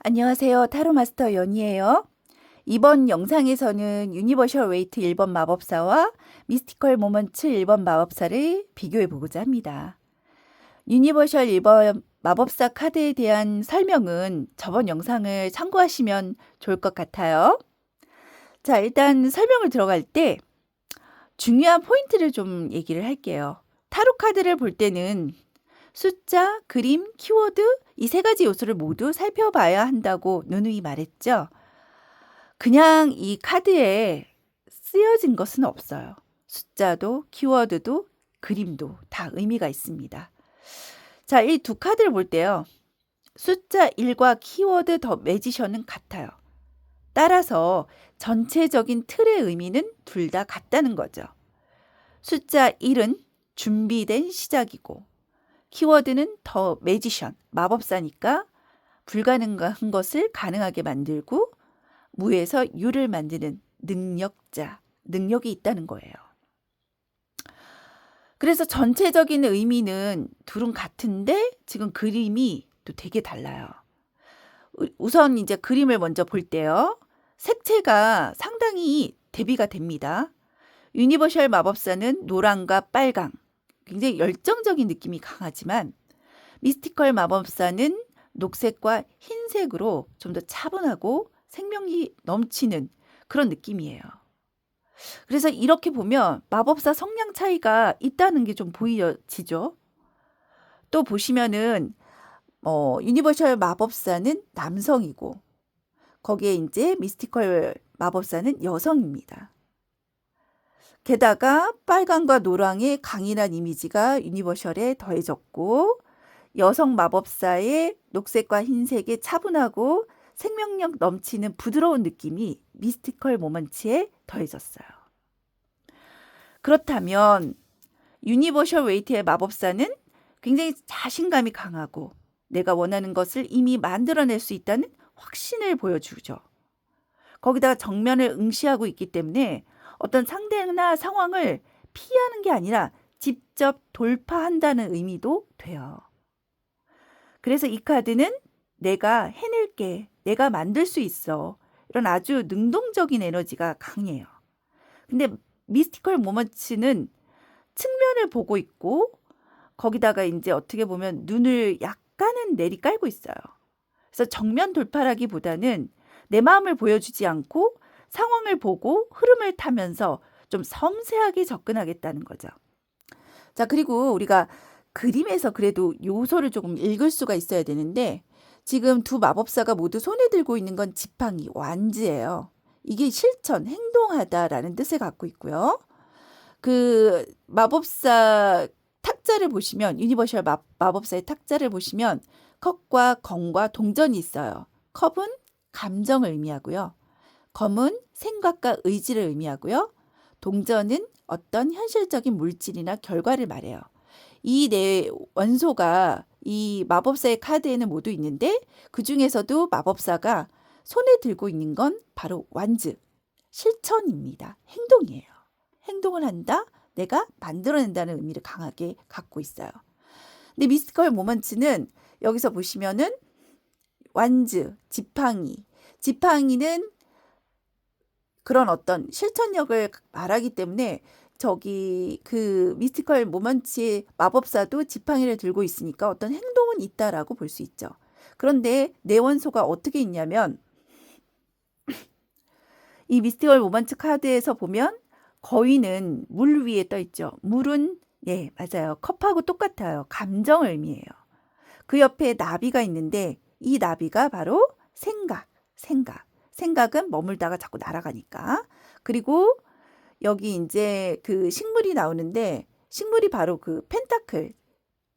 안녕하세요. 타로 마스터 연희예요. 이번 영상에서는 유니버셜 웨이트 1번 마법사와 미스티컬 모먼츠 1번 마법사를 비교해 보고자 합니다. 유니버셜 1번 마법사 카드에 대한 설명은 저번 영상을 참고하시면 좋을 것 같아요. 자, 일단 설명을 들어갈 때 중요한 포인트를 좀 얘기를 할게요. 타로 카드를 볼 때는 숫자, 그림, 키워드 이 세 가지 요소를 모두 살펴봐야 한다고 누누이 말했죠. 그냥 이 카드에 쓰여진 것은 없어요. 숫자도, 키워드도, 그림도 다 의미가 있습니다. 자, 이 두 카드를 볼 때요. 숫자 1과 키워드 더 매지션은 같아요. 따라서 전체적인 틀의 의미는 둘 다 같다는 거죠. 숫자 1은 준비된 시작이고 키워드는 더 매지션, 마법사니까 불가능한 것을 가능하게 만들고 무에서 유를 만드는 능력자, 능력이 있다는 거예요. 그래서 전체적인 의미는 둘은 같은데 지금 그림이 또 되게 달라요. 우선 이제 그림을 먼저 볼 때요. 색채가 상당히 대비가 됩니다. 유니버셜 마법사는 노랑과 빨강, 굉장히 열정적인 느낌이 강하지만 미스티컬 마법사는 녹색과 흰색으로 좀 더 차분하고 생명이 넘치는 그런 느낌이에요. 그래서 이렇게 보면 마법사 성향 차이가 있다는 게 좀 보여지죠. 또 보시면은 유니버셜 마법사는 남성이고 거기에 이제 미스티컬 마법사는 여성입니다. 게다가 빨강과 노랑의 강인한 이미지가 유니버셜에 더해졌고 여성 마법사의 녹색과 흰색의 차분하고 생명력 넘치는 부드러운 느낌이 미스티컬 모먼츠에 더해졌어요. 그렇다면 유니버셜 웨이트의 마법사는 굉장히 자신감이 강하고 내가 원하는 것을 이미 만들어낼 수 있다는 확신을 보여주죠. 거기다가 정면을 응시하고 있기 때문에 어떤 상대나 상황을 피하는 게 아니라 직접 돌파한다는 의미도 돼요. 그래서 이 카드는 내가 해낼게, 내가 만들 수 있어. 이런 아주 능동적인 에너지가 강해요. 근데 미스티컬 모먼츠는 측면을 보고 있고 거기다가 이제 어떻게 보면 눈을 약간은 내리깔고 있어요. 그래서 정면 돌파라기보다는 내 마음을 보여주지 않고 상황을 보고 흐름을 타면서 좀 섬세하게 접근하겠다는 거죠. 자, 그리고 우리가 그림에서 그래도 요소를 조금 읽을 수가 있어야 되는데 지금 두 마법사가 모두 손에 들고 있는 건 지팡이, 완지예요. 이게 실천, 행동하다라는 뜻을 갖고 있고요. 그 마법사 탁자를 보시면 유니버셜 마법사의 탁자를 보시면 컵과 검과 동전이 있어요. 컵은 감정을 의미하고요. 검은 생각과 의지를 의미하고요. 동전은 어떤 현실적인 물질이나 결과를 말해요. 이 네 원소가 이 마법사의 카드에는 모두 있는데 그중에서도 마법사가 손에 들고 있는 건 바로 완즈, 실천입니다. 행동이에요. 행동을 한다, 내가 만들어낸다는 의미를 강하게 갖고 있어요. 근데 미스티컬 모먼츠는 여기서 보시면은 완즈, 지팡이는 그런 어떤 실천력을 말하기 때문에 저기 그 미스티컬 모먼츠의 마법사도 지팡이를 들고 있으니까 어떤 행동은 있다라고 볼 수 있죠. 그런데 내원소가 어떻게 있냐면 이 미스티컬 모먼츠 카드에서 보면 거위는 물 위에 떠 있죠. 물은 네, 맞아요. 컵하고 똑같아요. 감정을 의미해요. 그 옆에 나비가 있는데 이 나비가 바로 생각은 머물다가 자꾸 날아가니까. 그리고 여기 이제 그 식물이 나오는데 식물이 바로 그 펜타클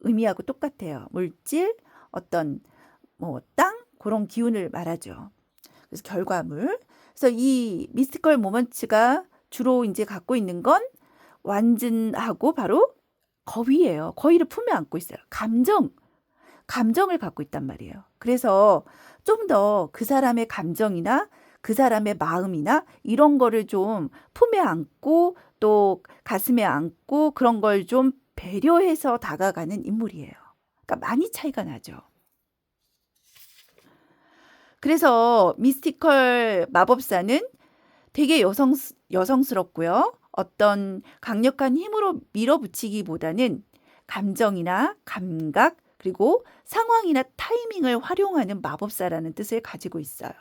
의미하고 똑같아요. 물질, 어떤 뭐 땅 그런 기운을 말하죠. 그래서 결과물. 그래서 이 미스티컬 모먼츠가 주로 이제 갖고 있는 건 완전하고 바로 거위예요. 거위를 품에 안고 있어요. 감정을 갖고 있단 말이에요. 그래서 좀 더 그 사람의 감정이나 그 사람의 마음이나 이런 거를 좀 품에 안고 또 가슴에 안고 그런 걸 좀 배려해서 다가가는 인물이에요. 그러니까 많이 차이가 나죠. 그래서 미스티컬 마법사는 되게 여성스럽고요. 어떤 강력한 힘으로 밀어붙이기보다는 감정이나 감각, 그리고 상황이나 타이밍을 활용하는 마법사라는 뜻을 가지고 있어요.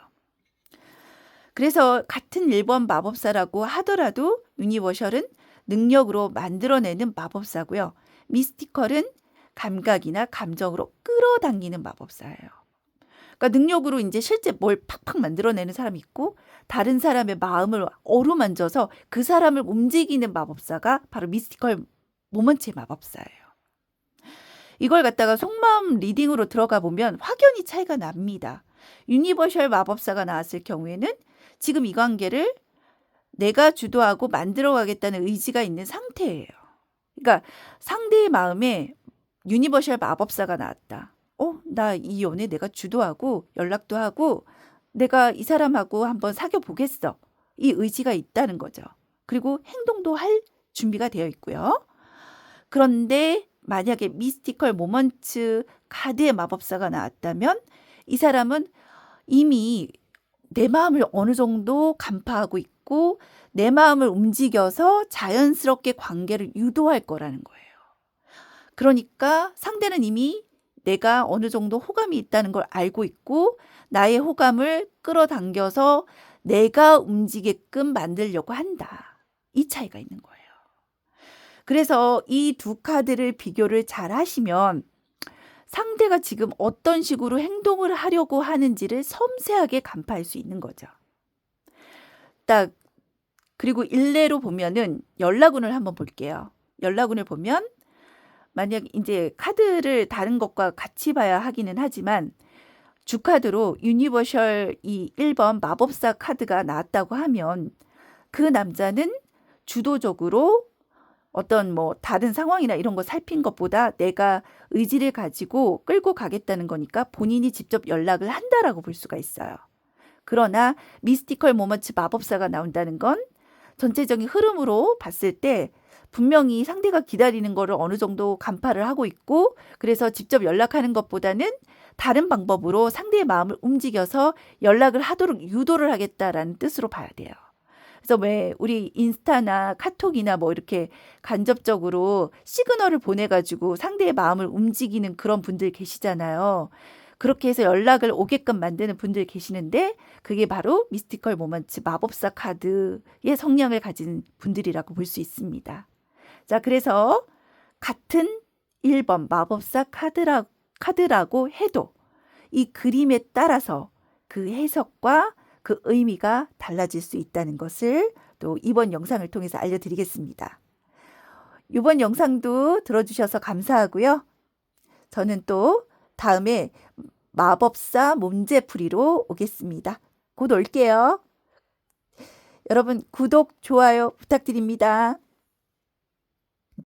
그래서 같은 1번 마법사라고 하더라도 유니버셜은 능력으로 만들어내는 마법사고요. 미스티컬은 감각이나 감정으로 끌어당기는 마법사예요. 그러니까 능력으로 이제 실제 뭘 팍팍 만들어내는 사람이 있고, 다른 사람의 마음을 어루만져서 그 사람을 움직이는 마법사가 바로 미스티컬 모먼트의 마법사예요. 이걸 갖다가 속마음 리딩으로 들어가 보면 확연히 차이가 납니다. 유니버셜 마법사가 나왔을 경우에는 지금 이 관계를 내가 주도하고 만들어가겠다는 의지가 있는 상태예요. 그러니까 상대의 마음에 유니버셜 마법사가 나왔다. 나 이 연애 내가 주도하고 연락도 하고 내가 이 사람하고 한번 사귀어 보겠어. 이 의지가 있다는 거죠. 그리고 행동도 할 준비가 되어 있고요. 그런데 만약에 미스티컬 모먼트 카드의 마법사가 나왔다면 이 사람은 이미 내 마음을 어느 정도 간파하고 있고 내 마음을 움직여서 자연스럽게 관계를 유도할 거라는 거예요. 그러니까 상대는 이미 내가 어느 정도 호감이 있다는 걸 알고 있고 나의 호감을 끌어당겨서 내가 움직이게끔 만들려고 한다. 이 차이가 있는 거예요. 그래서 이 두 카드를 비교를 잘 하시면 상대가 지금 어떤 식으로 행동을 하려고 하는지를 섬세하게 간파할 수 있는 거죠. 딱 그리고 일례로 보면은 연락운을 한번 볼게요. 연락운을 보면 만약 이제 카드를 다른 것과 같이 봐야 하기는 하지만 주카드로 유니버셜 이 1번 마법사 카드가 나왔다고 하면 그 남자는 주도적으로 어떤 뭐 다른 상황이나 이런 거 살핀 것보다 내가 의지를 가지고 끌고 가겠다는 거니까 본인이 직접 연락을 한다라고 볼 수가 있어요. 그러나 미스티컬 모먼트 마법사가 나온다는 건 전체적인 흐름으로 봤을 때 분명히 상대가 기다리는 거를 어느 정도 간파를 하고 있고 그래서 직접 연락하는 것보다는 다른 방법으로 상대의 마음을 움직여서 연락을 하도록 유도를 하겠다라는 뜻으로 봐야 돼요. 그래서 왜 우리 인스타나 카톡이나 뭐 이렇게 간접적으로 시그널을 보내가지고 상대의 마음을 움직이는 그런 분들 계시잖아요. 그렇게 해서 연락을 오게끔 만드는 분들 계시는데 그게 바로 미스티컬 모먼트 마법사 카드의 성향을 가진 분들이라고 볼 수 있습니다. 자, 그래서 같은 1번 마법사 카드라고 해도 이 그림에 따라서 그 해석과 그 의미가 달라질 수 있다는 것을 또 이번 영상을 통해서 알려드리겠습니다. 이번 영상도 들어주셔서 감사하고요. 저는 또 다음에 마법사 문제풀이로 오겠습니다. 곧 올게요. 여러분 구독, 좋아요 부탁드립니다.